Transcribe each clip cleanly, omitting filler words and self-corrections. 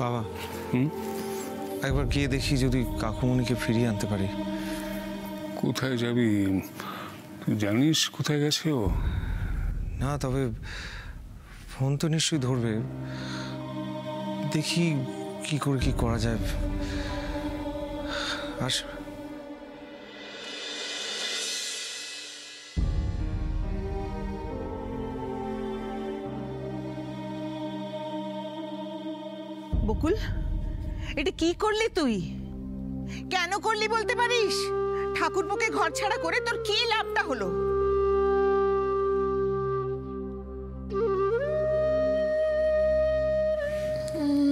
বাবা একবার গিয়ে দেখি যদি কাকুমণিকে ফিরিয়ে আনতে পারি। কোথায় যাবি? তুই জানিস কোথায় গেছে ও? না, তবে ফোন তো নিশ্চয়ই ধরবে। দেখি কি করে কি করা যায়। আস বকুল, এটা কি করলি তুই? কেন করলি বলতে পারিস? ঠাকুরপোকে ঘর ছাড়া করে তোর কি লাভটা হলো?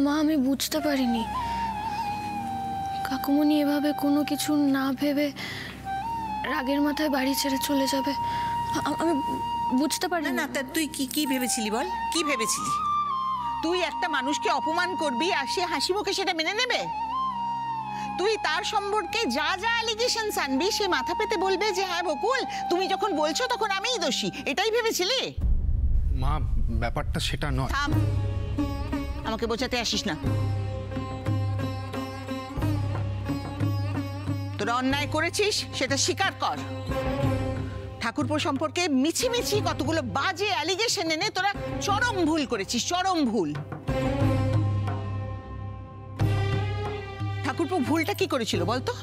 মা, আমি বুঝতে পারিনি কাকুমণি এভাবে কোনো কিছু না ভেবে রাগের মাথায় বাড়ি ছেড়ে চলে যাবে। আমি বুঝতে পারি না। তা তুই কি ভেবেছিলি বল? কি ভেবেছিলি? তুই একটা মানুষকে অপমান করবি আর সে হাসি মুখে সেটা মেনে নেবে? তুই তার সম্পর্কে যা যা অ্যালিগেশনস আনবি সে মাথা পেতে বলবে যে হ্যাঁ বকুল, তুমি যখন বলছো তখন আমিই দোষী, এটাই ভেবেছিলি? মা, ব্যাপারটা সেটা নয়। থাম, আমাকে বোঝাতে আসিস না। তোরা অন্যায় করেছিস সেটা স্বীকার কর। ঠাকুরপো সম্পর্কে মিছি কতগুলো বাজে অ্যালিগেশন এনে তোরা চরম ভুল করেছিস, চরম ভুল। ঠাকুরপো ভুলটা কি করেছিল বলতো?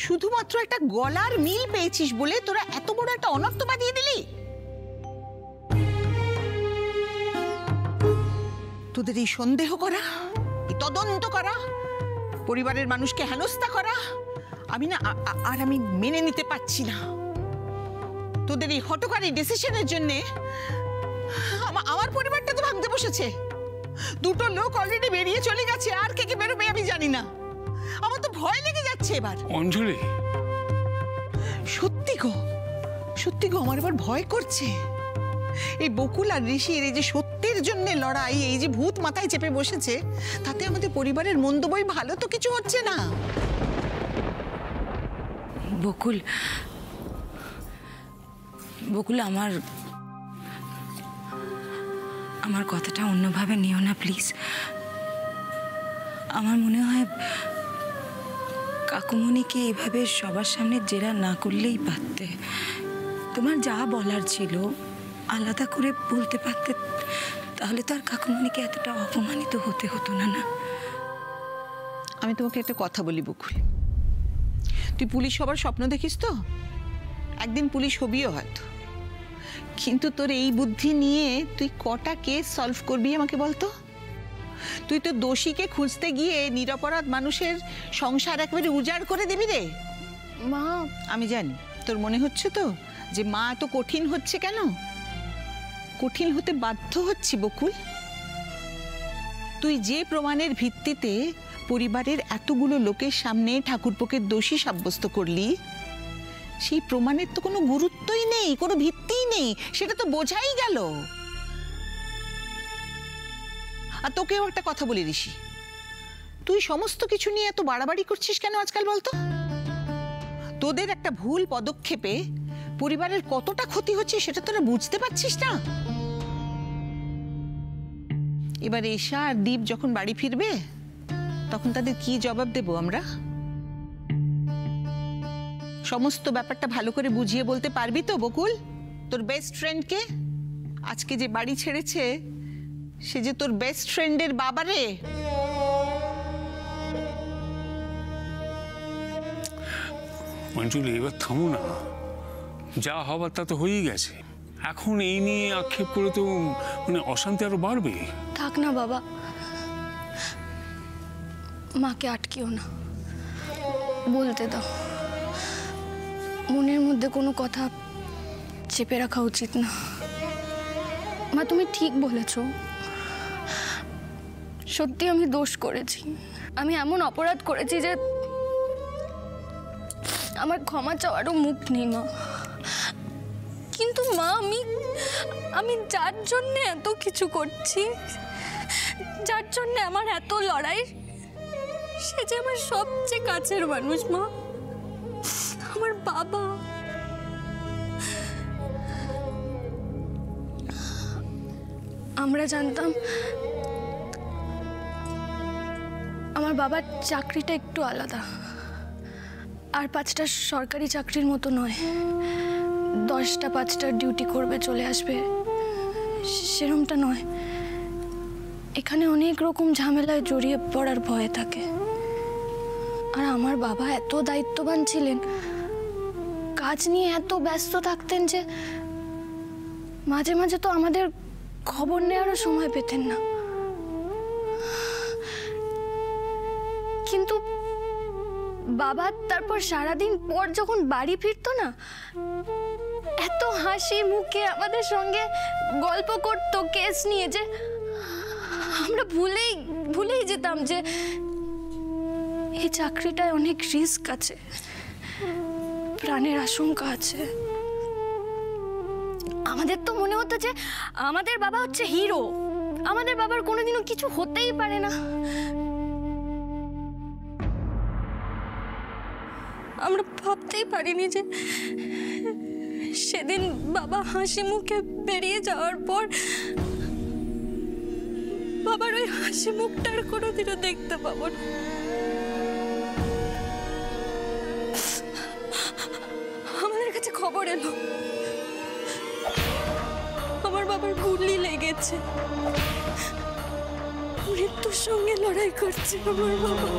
শুধুমাত্র একটা গলার মিল পেয়েছিস বলে তোরা এত বড় একটা অনর্থ বাঁধিয়ে দিলি। তোদের এই সন্দেহ করা, এই তদন্ত করা, পরিবারের মানুষকে হেনস্থা করা, আমি মেনে নিতে পারছি না। তোদের এই হঠকারী ডিসিশনের জন্য আমার পরিবারটা তো ভাঙতে বসেছে। দুটো লোক অলরেডি বেরিয়ে চলে গেছে, আর কে বেরোবে আমি জানি না। আমার তো ভয় লেগে যাচ্ছে এবার। অঞ্জলি, সত্যি গো আমার এবার ভয় করছে। এই বকুল আর ঋষির এই যে সত্যের জন্য লড়াই, এই যে ভূত মাথায় চেপে বসেছে, তাতে আমাদের পরিবারের মন্দ বই ভালো তো কিছু হচ্ছে না। বকুল, আমার কথাটা অন্যভাবে নিও না প্লিজ। আমার মনে হয় কাকুমণিকে এভাবে সবার সামনে জেরা না করলেই পারতে। তোমার যা বলার ছিল আলাদা করে বলতে পারতে, তাহলে তো আর কাকুমণিকে এতটা অপমানিত হতে হতো না। না, আমি তোমাকে একটা কথা বলি বকুল, তুই পুলিশ হবার স্বপ্ন দেখিস তো? একদিন পুলিশ হবিও হয়তো, কিন্তু তোর এই বুদ্ধি নিয়ে তুই কটা কেস সলভ করবি আমাকে বলতো? তুই তো দোষীকে খুঁজতে গিয়ে নিরপরাধ মানুষের সংসার একেবারে উজাড় করে দিবি রে। মা, আমি জানি তোর মনে হচ্ছে তো যে মা এত কঠিন হচ্ছে কেন। কঠিন হতে বাধ্য হচ্ছি বকুল। তুই যে প্রমাণের ভিত্তিতে পরিবারের এতগুলো লোকের সামনে ঠাকুরপোকে দোষী সাব্যস্ত করলি, সেই প্রমাণের তো কোনো গুরুত্বই নেই, কোনো ভিত্তিই নেই, সেটা তো বোঝাই গেল। আর তোকেও একটা কথা বলি ঋষি, তুই সমস্ত কিছু নিয়ে এত বাড়াবাড়ি করছিস কেন আজকাল বলতো? তোদের একটা ভুল পদক্ষেপে পরিবারের কতটা ক্ষতি হচ্ছে সেটা তোরা বুঝতে পারছিস না? এবার এশা আর দীপ যখন বাড়ি ফিরবে তখন তাদের কি জবাব দেব আমরা? সমস্ত ব্যাপারটা ভালো করে বুঝিয়ে বলতে পারবি তো বকুল? তোর বেস্ট ফ্রেন্ডকে আজকে যে বাড়ি ছেড়েছে সে যে তোর বেস্ট ফ্রেন্ডের বাবা রে। অঞ্জলি, এবার থামো না। যা হবার তা তো হয়েই গেছে। এখন এই নিয়ে আক্ষেপ করে তো অশান্তি আরো বাড়বে। থাক না বাবা, মাকে আটকিও না, বলতে দাও। মনের মধ্যে কোনো কথা চেপে রাখা উচিত না। মা, তুমি ঠিক বলেছ, সত্যি আমি দোষ করেছি। আমি এমন অপরাধ করেছি যে আমার ক্ষমা চাওয়ারও মুখ নেই মা। কিন্তু মা, আমি যার জন্য এত কিছু করছি, যার জন্য আমার এত লড়াই, সে যে আমার সবচেয়ে কাছের মানুষ মা, আমার বাবা। আমরা জানতাম আমার বাবার চাকরিটা একটু আলাদা, আর 5টা সরকারি চাকরির মতো নয়। 10টা 5টার ডিউটি করবে, চলে আসবে, সেরমটা নয়। এখানে অনেক রকম ঝামেলায় জড়িয়ে পড়ার ভয় থাকে। আর আমার বাবা এত দায়িত্ববান ছিলেন, কাজ নিয়ে এত ব্যস্ত থাকতেন যে মাঝে মাঝে তো আমাদের খবর নেওয়ারও সময় পেতেন না। কিন্তু বাবা তারপর সারাদিন পর যখন বাড়ি ফিরতো না, এত হাসি মুখে আমাদের সঙ্গে গল্প করতো কেস নিয়ে যে আমরা ভুলেই যেতাম যে এই চাকরিটায় অনেক রিস্ক আছে, প্রাণের আশঙ্কা আছে। আমাদের তো মনে হতো যে আমাদের বাবা হচ্ছে হিরো, আমাদের বাবার কোনোদিনও কিছু হতেই পারে না। আমরা ভাবতেই পারিনি যে সেদিন বাবা হাসি মুখে বেরিয়ে যাওয়ার পর বাবার ওই হাসি মুখটার কোনোদিনও দেখতে পাবো না। আমাদের কাছে খবর এলো আমার বাবার গুলি লেগেছে, মৃত্যুর সঙ্গে লড়াই করছে আমার বাবা।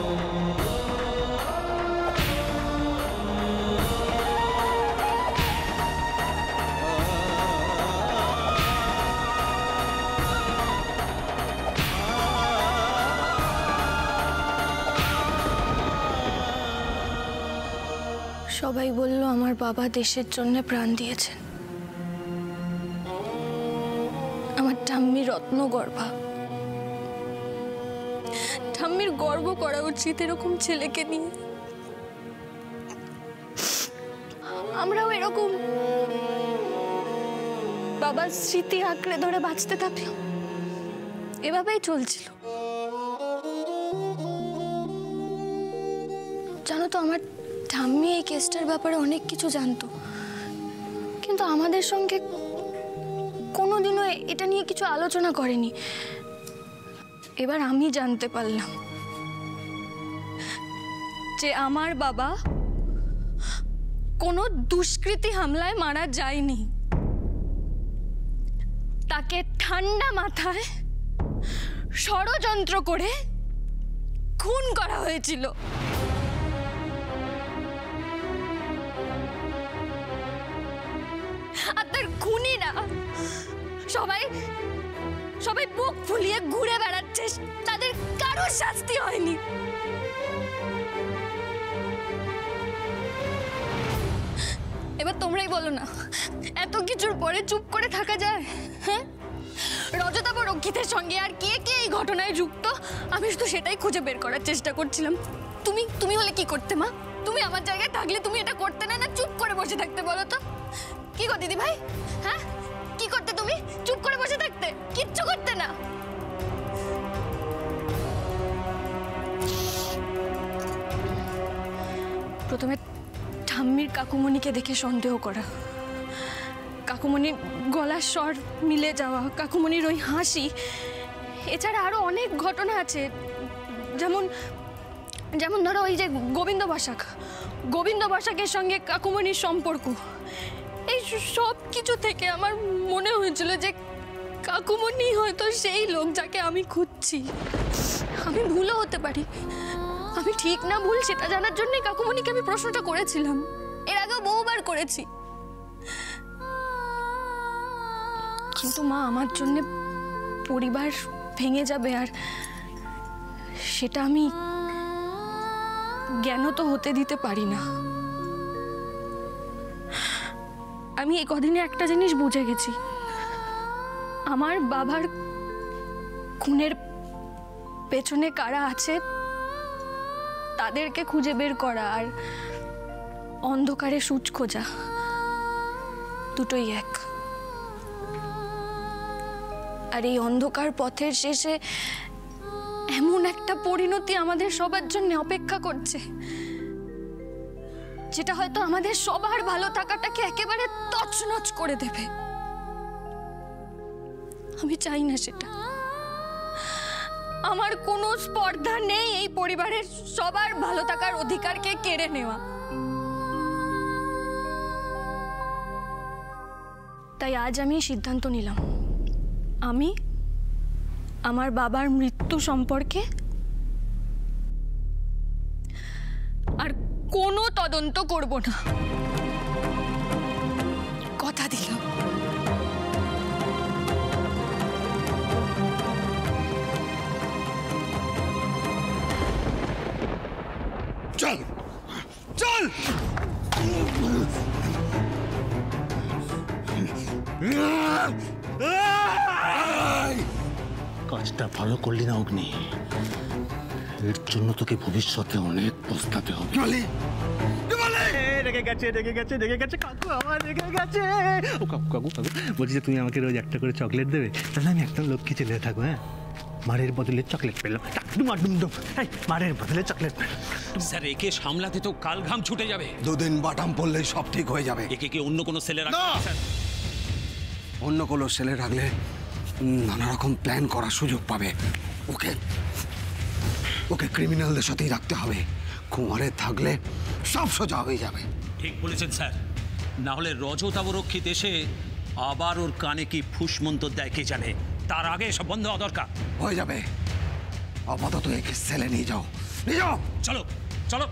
সবাই বলল আমার বাবা দেশের জন্য প্রাণ দিয়েছেন। আমার ঠাম্মি রত্নগর্ভা, ঠাম্মির গর্ব করা উচিত এরকম ছেলেকে নিয়ে। আমরাও এরকম বাবার স্মৃতি আঁকড়ে ধরে বাঁচতে থাকলাম, এভাবেই চলছিল। জানো তো আমার ঠাম্মি এই কেসটার ব্যাপারে অনেক কিছু জানতো, কিন্তু আমাদের সঙ্গে কোনোদিনও এটা নিয়ে কিছু আলোচনা করেনি। এবার আমি জানতে পারলাম যে আমার বাবা কোনো দুষ্কৃতী হামলায় মারা যায়নি, তাকে ঠান্ডা মাথায় ষড়যন্ত্র করে খুন করা হয়েছিল। আর তার খুনিরা সবাই বুক ফুলিয়ে ঘুরে বেড়াচ্ছে, তাদের কারোর শাস্তি হয়নি। এবার তোমরাই বলো না, এত কিছুর পরে চুপ করে থাকা যায়? হ্যাঁ, রজতাভ রক্ষিতের সঙ্গে আর কে কে এই ঘটনায় যুক্ত, আমি শুধু সেটাই খুঁজে বের করার চেষ্টা করছিলাম। তুমি হলে কি করতে মা? তুমি আমার জায়গায় থাকলে তুমি এটা করতে না, না চুপ করে বসে থাকতে? বলো তো কি গো দিদি ভাই, হ্যাঁ কি করতে? তুমি চুপ করে বসে থাকতে, কিচ্ছু করতে না? প্রথমে ঠাম্মির কাকুমণিকে দেখে সন্দেহ করা, কাকুমণির গলার স্বর মিলে যাওয়া, কাকুমণির ওই হাসি, এছাড়া আরো অনেক ঘটনা আছে। যেমন ধরো ওই যে গোবিন্দ বসাকের সঙ্গে কাকুমণির সম্পর্ক। এই সব কিছু থেকে আমার মনে হয়েছিল যে কাকুমণি হয়তো সেই লোক যাকে আমি খুঁজছি। আমি ভুলও হতে পারি, আমি ঠিক না ভুল সেটা জানার জন্যই কাকুমণিকে আমি প্রশ্নটা করেছিলাম, এর আগেও বহুবার করেছি। কিন্তু মা, আমার জন্য পরিবার ভেঙে যাবে, আর সেটা আমি জ্ঞানত হতে দিতে পারি না। আমি এই কদিনে একটা জিনিস বুঝে গেছি, আমার বাবার খুনের পেছনে কারা আছে তাদেরকে খুঁজে বের করা আর অন্ধকারে সূচ খোঁজা দুটোই এক। আর এই অন্ধকার পথের শেষে এমন একটা পরিণতি আমাদের সবার জন্য অপেক্ষা করছে, যেটা হয়তো আমাদের সবার ভালো থাকাটাকে একেবারে তছনছ করে দেবে। আমি চাই না সেটা। আমার কোনো স্পর্ধা নেই এই পরিবারের সবার ভালো থাকার অধিকারকে কেড়ে নেওয়া। তাই আজ আমি সিদ্ধান্ত নিলাম, আমি আমার বাবার মৃত্যু সম্পর্কে আর কোনো তদন্ত করব না। কথা দিলাম। চল চল। কাজটা ভালো করলি না অগ্নি, এর জন্য তোকে ভবিষ্যতে অনেক পস্তাতে হবে। রেগে গেছে কাকু, আমার রেগে গেছে। ও কাকু কাকু কাকু, বলছি যে তুমি আমাকে রোজ একটা করে চকলেট দেবে, তাহলে আমি একদম লক্ষ্মী ছেলে থাকবো। হ্যাঁ, মারের বদলে চকলেট পেলাম, মারের বদলে চকলেট পেলাম। স্যার, একে সামলাতে তো কাল ঘাম ছুটে যাবে। দুদিন বাটাম পড়লেই সব ঠিক হয়ে যাবে। একে কি অন্য কোনো সেলে রাখা? অন্য কোনো সেলে রাখলে নানা রকম প্ল্যান করার সুযোগ পাবে। ওকে ওকে ক্রিমিনালদের সাথেই রাখতে হবে। কুমারে থাকলে সব সোজা হয়ে যাবে। ঠিক বলেছেন স্যার, না হলে রজতাবরক্ষী দেশে আবার ওর কানে কি ফুসমন্ত দেয় কে জানে। তার আগে সব বন্ধ হওয়া দরকার। হয়ে যাবে। আপাতত একে সেলে নিয়ে যাও, নিয়ে যাও। চলো চলো।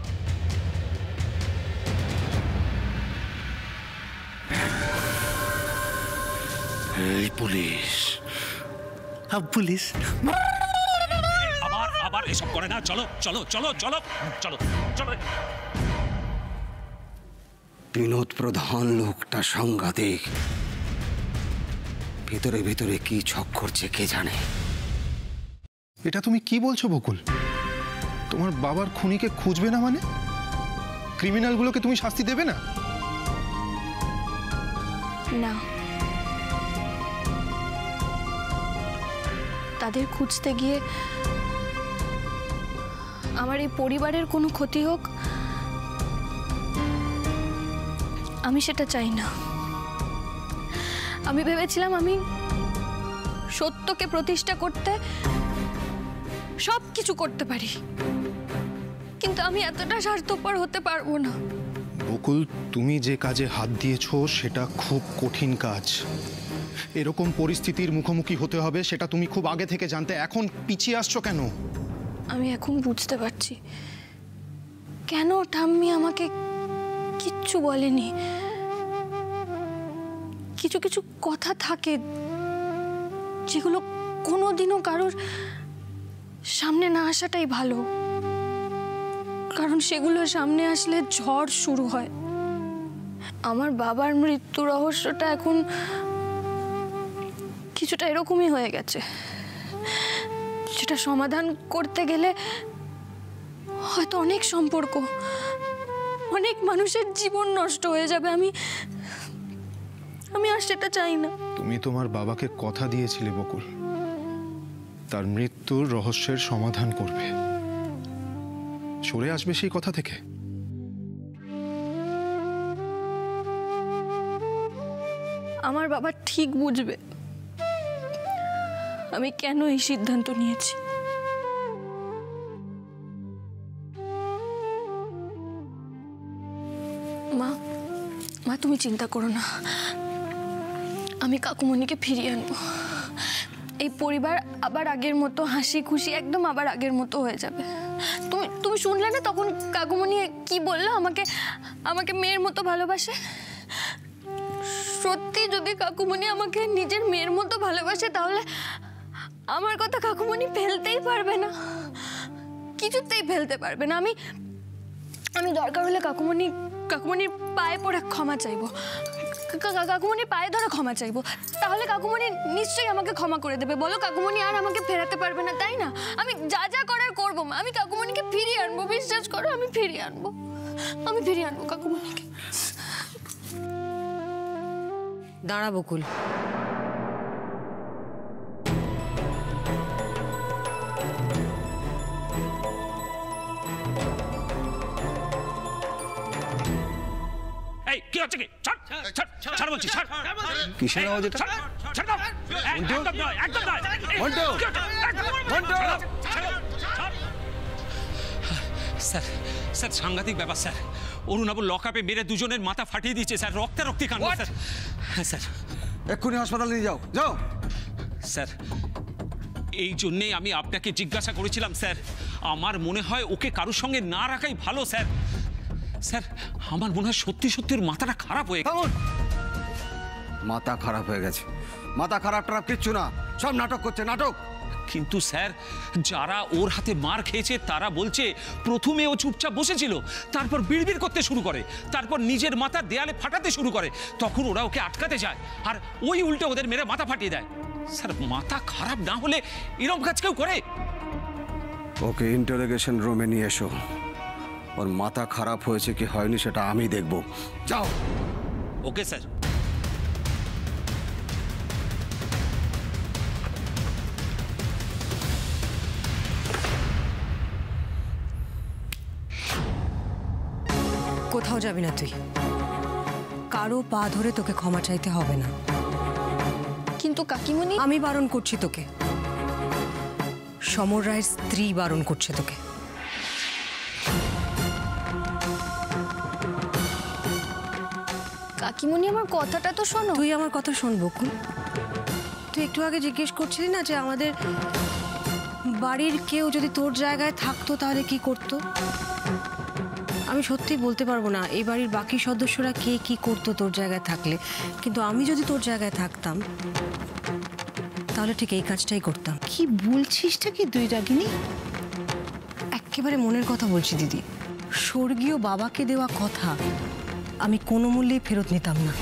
এই পুলিশ, পুলিশ আবার আবার এসব করে না। চলো চলো চলো চলো চলো চলো। বিনোদ প্রধান লোকটা সাংঘাতিক। ভিতরে ভিতরে কি ছক করছে কে জানে। এটা তুমি কি বলছো বকুল? তোমার বাবার খুনিকে খুঁজবে না মানে? ক্রিমিনালগুলোকে তুমি শাস্তি দেবে না? না, তাদের খুঁজতে গিয়ে আমার এই পরিবারের কোনো ক্ষতি হোক, আমি সেটা চাই না। আমি ভেবেছিলাম আমি সত্যকে প্রতিষ্ঠা করতে সব কিছু করতে পারি, কিন্তু আমি এতটা স্বার্থপর হতে পারবো না। বকুল, তুমি যে কাজে হাত দিয়েছো সেটা খুব কঠিন কাজ। এরকম পরিস্থিতির মুখোমুখি হতে হবে সেটা তুমি খুব আগে থেকে জানতে। এখন পিছিয়ে আসছো কেন? আমি এখন বুঝতে পারছি কেন ঠাম্মি আমাকে কিচ্ছু বলেনি। কিছু কিছু কথা থাকে যেগুলো কোনোদিনও কারোর সামনে না আসাটাই ভালো, কারণ সেগুলো সামনে আসলে ঝড় শুরু হয়। আমার বাবার মৃত্যু রহস্যটা এখন কিছুটা এরকমই হয়ে গেছে, সেটা সমাধান করতে গেলে হয়তো অনেক সম্পর্ক, অনেক মানুষের জীবন নষ্ট হয়ে যাবে। আমি আর সেটা চাই না। তুমি তোমার বাবাকে কথা দিয়েছিলে বকুল, তার মৃত্যুর রহস্যের সমাধান করবে। সরে আসবে সেই কথা থেকে? আমার বাবা ঠিক বুঝবে আমি কেন এই সিদ্ধান্ত নিয়েছি। মা, মা তুমি চিন্তা করো না, আমি কাকুমণিকে ফিরিয়ে আনবো। এই পরিবার আবার আগের মতো হাসি খুশি একদম আবার আগের মতো হয়ে যাবে। তুমি শুনলে না তখন কাকুমণি কি বললো? আমাকে মেয়ের মতো ভালোবাসে। সত্যি যদি কাকুমণি আমাকে নিজের মেয়ের মতো ভালোবাসে তাহলে আমার কথা কাকুমণি ফেলতেই পারবে না, কিছুতেই ফেলতে পারবে না। আমি দরকার হলে কাকুমণির পায়ে পড়ে ক্ষমা চাইবো, কাকুমণির পায়ে ধরে ক্ষমা চাইবো, তাহলে কাকুমণি নিশ্চয়ই আমাকে ক্ষমা করে দেবে। বলো, কাকুমণি আর আমাকে ফেরাতে পারবে না, তাই না? আমি যা যা করার করবো মা, আমি কাকুমণিকে ফিরিয়ে আনবো, বিশ্বাস করো, আমি ফিরিয়ে আনবো কাকুমণিকে। দাঁড়া বকুল, এই কি হচ্ছে কি? ছাড় ছাড় ছাড় বলছি, ছাড়। কিসের আওয়াজ এটা? ছেড়ে দাও। একদম নয়, একদম নয়। স্যার স্যার সাংঘাতিক ব্যাপার স্যার। অরুণাবু লকআপে মেরে দুজনের মাথা ফাটিয়ে দিয়েছে স্যার, রক্তারক্তি কাণ্ড স্যার। হ্যাঁ স্যার। এক্ষুনি হাসপাতালে নিয়ে যাও, যাও। স্যার এই জন্যেই আমি আপনাকে জিজ্ঞাসা করেছিলাম স্যার। আমার মনে হয় ওকে কারোর সঙ্গে না রাখাই ভালো স্যার। স্যার আমার মনে হয় সত্যি সত্যি ওর মাথাটা খারাপ হয়ে গেছে। মাথা খারাপ হয়ে গেছে? মাথা খারাপ টারাপ কিচ্ছু না, সব নাটক করছে, নাটক। কিন্তু স্যার যারা ওর হাতে মার খেয়েছে তারা বলছে প্রথমে ও চুপচাপ বসেছিল, তারপর বিড়বিড় করতে শুরু করে, তারপর নিজের মাথা দেয়ালে ফাটাতে শুরু করে। তখন ওরা ওকে আটকাতে যায় আর ওই উল্টে ওদের মেরে মাথা ফাটিয়ে দেয়। স্যার মাথা খারাপ না হলে এরকম কাজ কেউ করে? ওকে ইন্টারোগেশন রুমে নিয়ে এসো। ওর মাথা খারাপ হয়েছে কি হয়নি সেটা আমি দেখব। যাও। Okay sir. কোথাও যাবি না তুই, কারো পা ধরে তোকে ক্ষমা চাইতে হবে না। কিন্তু কাকিমণি, আমি বারণ করছি তোকে, সমর রায়ের স্ত্রী বারণ করছে তোকে। কাকিমণি আমার কথাটা তো শোনো। তুই আমার কথা শোন বকুল। তুই একটু আগে জিজ্ঞেস করছিলি না যে আমাদের বাড়ির কেউ যদি তোর জায়গায় থাকতো তাহলে কি করতো। আমি সত্যি বলতে পারবো না এই বাড়ির বাকি সদস্যরা কে কি করতো তোর জায়গায় থাকলে, কিন্তু আমি যদি তোর জায়গায় থাকতাম তাহলে ঠিক এই কাজটাই করতাম। কি বলছিসটা কি তুই রাগিনী? একেবারে মনের কথা বলছি দিদি। স্বর্গীয় বাবাকে দেওয়া কথা আমি কোনো মূল্যেই ফেরত নিতাম না।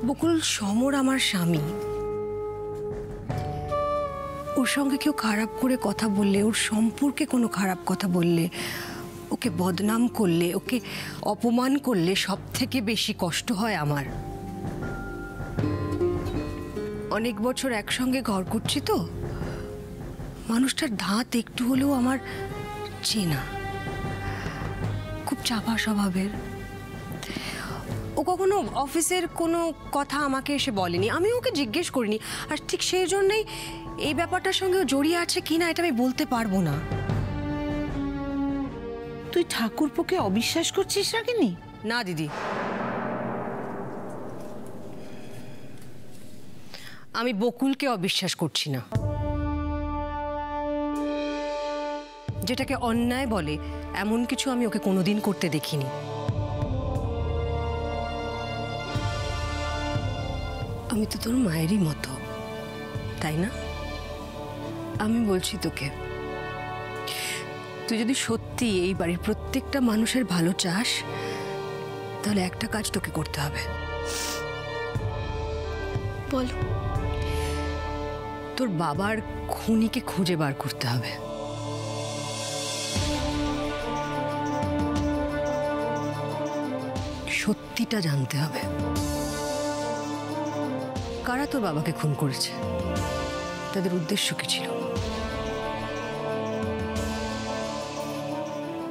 বকুল, সমর আমার স্বামী। ওর সঙ্গে কেউ খারাপ করে কথা বললে, ওর সম্পর্কে কোনো খারাপ কথা বললে, ওকে বদনাম করলে, ওকে অপমান করলে সব থেকে বেশি কষ্ট হয় আমার। অনেক বছর একসঙ্গে ঘর করছি তো, মানুষটার ধাত একটু হলেও আমার চেনা। খুব চাপা স্বভাবের। ও কখনো অফিসের কোনো কথা আমাকে এসে বলেনি, আমি ওকে জিজ্ঞেস করিনি। আর ঠিক সেই জন্যই এই ব্যাপারটার সঙ্গে ও জড়িয়ে আছে কিনা এটা আমি বলতে পারবো না। তুই ঠাকুরপোকে অবিশ্বাস করছিস রাগিনী? না দিদি, আমি বকুলকে অবিশ্বাস করছি না। যেটাকে অন্যায় বলে এমন কিছু আমি ওকে কোনোদিন করতে দেখিনি। আমি তো তোর মায়েরই মতো, তাই না? আমি বলছি তোকে, তুই যদি সত্যি এই বাড়ির প্রত্যেকটা মানুষের ভালো চাস তাহলে একটা কাজ তোকে করতে হবে। বল। তোর বাবার খুনিকে খুঁজে বার করতে হবে। সত্যিটা জানতে হবে, কারা তোর বাবাকে খুন করেছে, তাদের উদ্দেশ্য কি ছিল।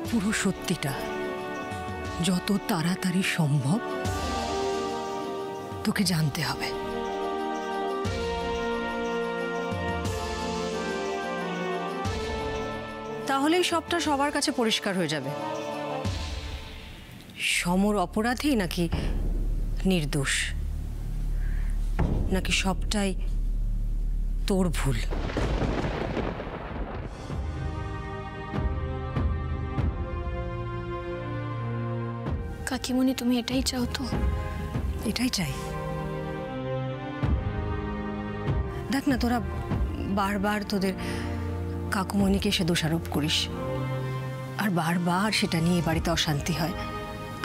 পুরো সত্যিটা যত তাড়াতাড়ি সম্ভব তোকে জানতে হবে। তাহলেই সবটা সবার কাছে পরিষ্কার হয়ে যাবে, সমর অপরাধী নাকি নির্দোষ, নাকি সবটাই তোর ভুল। কাকিমণি, তুমি এটাই চাও তো? এটাই চাই। দেখ না, তোরা বারবার তোদের কাকুমণিকে সে দোষারোপ করিস, আর বারবার সেটা নিয়ে বাড়িতে অশান্তি হয়।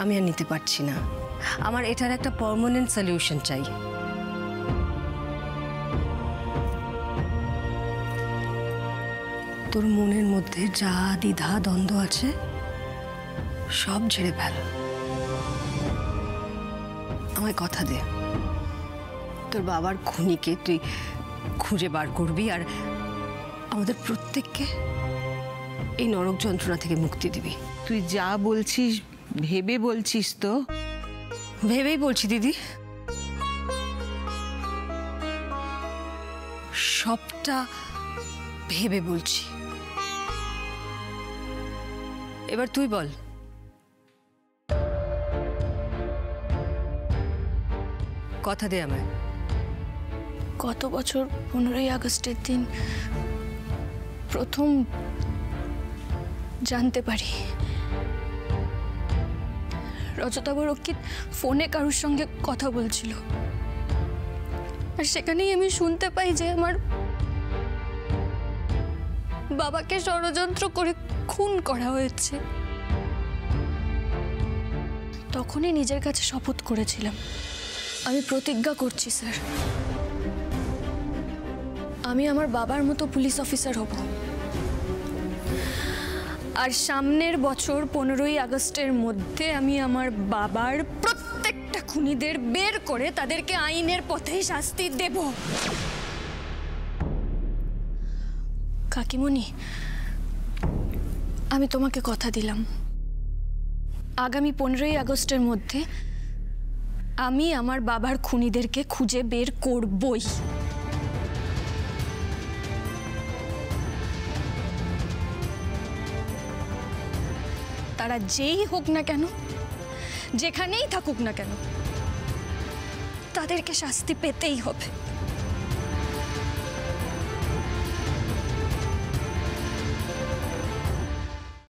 আমি আর নিতে পারছি না। আমার এটার একটা পার্মানেন্ট সলিউশন চাই। তোর মনের মধ্যে যা দ্বিধা দ্বন্দ্ব আছে সব ঝেড়ে ফেল। আমায় কথা দে, তোর বাবার খুনিকে তুই খুঁজে বার করবি আর আমাদের প্রত্যেককে এই নরক যন্ত্রণা থেকে মুক্তি দিবি। তুই যা বলছিস ভেবে বলছিস তো? ভেবেই বলছি দিদি, সবটা ভেবে বলছি। এবার তুই বল, কথা দে আমায়। গত বছর 15ই আগস্টের দিন প্রথম জানতে পারি রজতা বরক্ষিত ফোনে কারোর সঙ্গে কথা বলছিল, আর সেখানেই আমি শুনতে পাই যে আমার বাবাকে ষড়যন্ত্র করে খুন করা হয়েছে। তখনই নিজের কাছে শপথ করেছিলাম, আমি প্রতিজ্ঞা করছি স্যার, আমি আমার বাবার মতো পুলিশ অফিসার হব, আর সামনের বছর 15ই আগস্টের মধ্যে আমি আমার বাবার প্রত্যেকটা খুনিদের বের করে তাদেরকে আইনের পথেই শাস্তি দেব। কাকিমণি, আমি তোমাকে কথা দিলাম, আগামী 15ই আগস্টের মধ্যে আমি আমার বাবার খুনিদেরকে খুঁজে বের করবই। তারা যেই হোক না কেন, যেখানেই থাকুক না কেন, তাদেরকে শাস্তি পেতেই হবে।